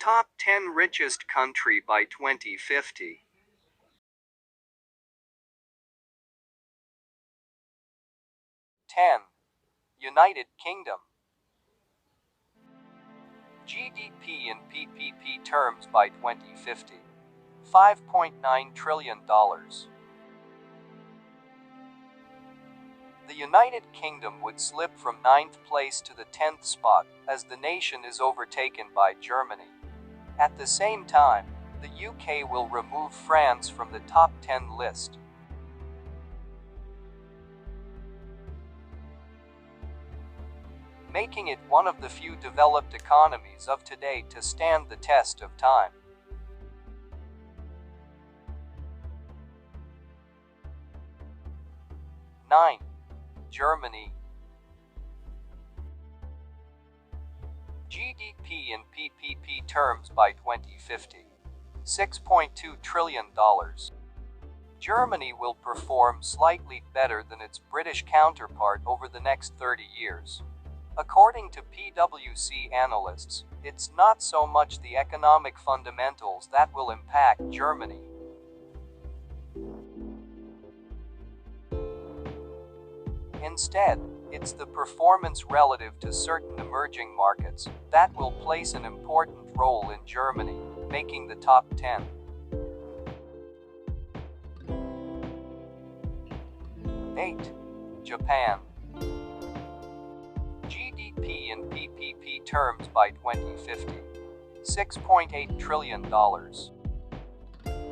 Top 10 Richest Country by 2050. 10. United Kingdom. GDP in PPP terms by 2050. $5.9 trillion. The United Kingdom would slip from 9th place to the 10th spot as the nation is overtaken by Germany. At the same time, the UK will remove France from the top 10 list. Making it one of the few developed economies of today to stand the test of time. Nine. Germany. GDP in PPP terms by 2050. $6.2 trillion. Germany will perform slightly better than its British counterpart over the next 30 years. According to PwC analysts, it's not so much the economic fundamentals that will impact Germany. Instead, it's the performance relative to certain emerging markets that will place an important role in Germany, making the top 10. 8. Japan. GDP in PPP terms by 2050. $6.8 trillion.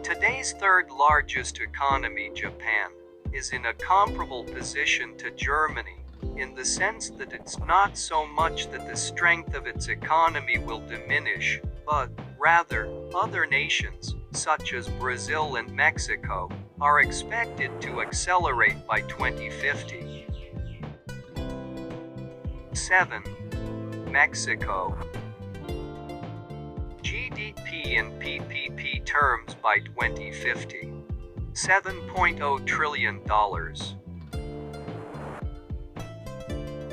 Today's third largest economy, Japan, is in a comparable position to Germany, in the sense that it's not so much that the strength of its economy will diminish, but, rather, other nations, such as Brazil and Mexico, are expected to accelerate by 2050. 7. Mexico. GDP in PPP terms by 2050. $7.0 trillion.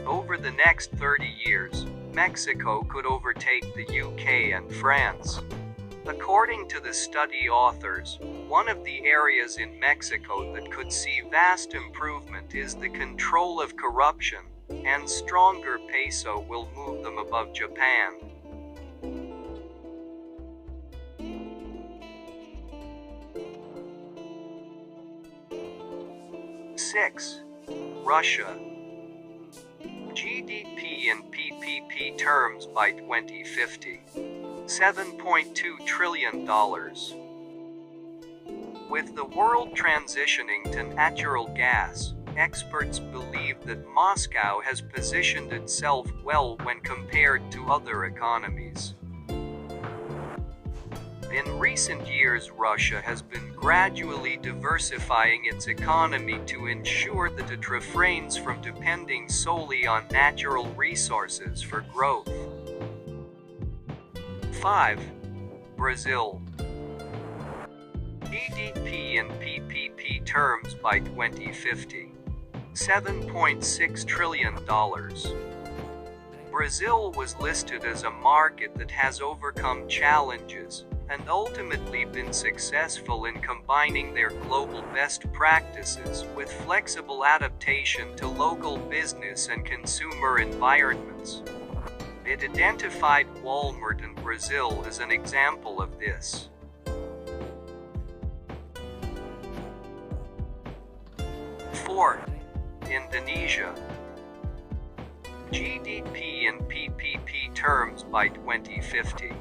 Over the next 30 years, Mexico could overtake the UK and France. According to the study authors, one of the areas in Mexico that could see vast improvement is the control of corruption, and stronger peso will move them above Japan. 6. Russia. GDP in PPP terms by 2050. $7.2 trillion. With the world transitioning to natural gas, experts believe that Moscow has positioned itself well when compared to other economies. In recent years, Russia has been gradually diversifying its economy to ensure that it refrains from depending solely on natural resources for growth. 5. Brazil. GDP in PPP terms by 2050. $7.6 trillion. Brazil was listed as a market that has overcome challenges and ultimately been successful in combining their global best practices with flexible adaptation to local business and consumer environments. It identified Walmart in Brazil as an example of this. 4. Indonesia. GDP in PPP terms by 2050.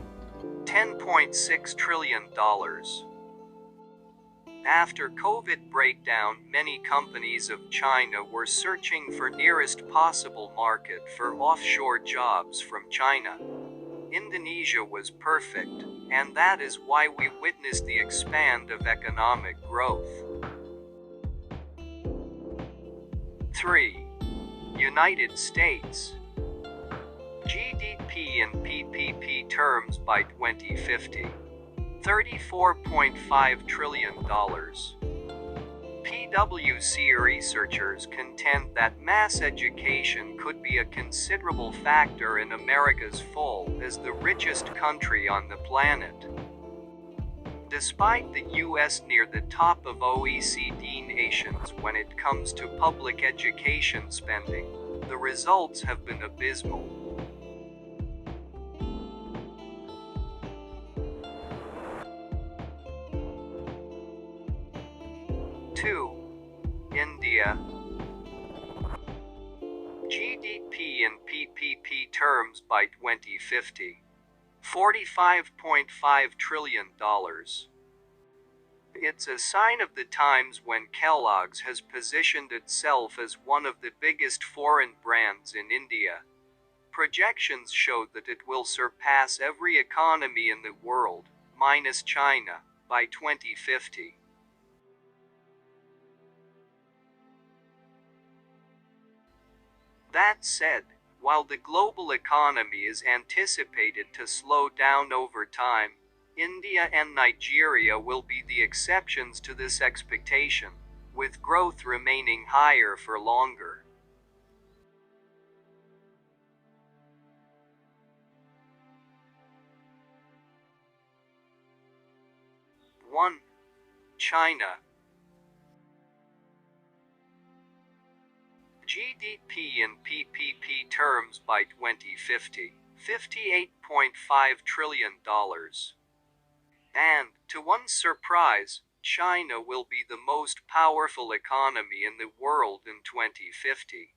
$10.6 trillion. After COVID breakdown, many companies of China were searching for nearest possible market for offshore jobs from China. Indonesia was perfect, and that is why we witnessed the expand of economic growth. 3. United States. GDP in PPP terms by 2050. $34.5 trillion. PwC researchers contend that mass education could be a considerable factor in America's fall as the richest country on the planet. Despite the US near the top of OECD nations when it comes to public education spending, the results have been abysmal. Two, India. GDP in PPP terms by 2050. $45.5 trillion. It's a sign of the times when Kellogg's has positioned itself as one of the biggest foreign brands in India. Projections show that it will surpass every economy in the world, minus China, by 2050. That said, while the global economy is anticipated to slow down over time, India and Nigeria will be the exceptions to this expectation, with growth remaining higher for longer. One, China. GDP in PPP terms by 2050, $58.5 trillion. And, to one's surprise, China will be the most powerful economy in the world in 2050.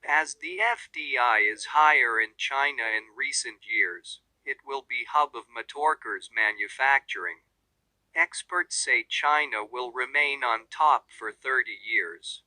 As the FDI is higher in China in recent years, it will be hub of motorcars manufacturing. Experts say China will remain on top for 30 years.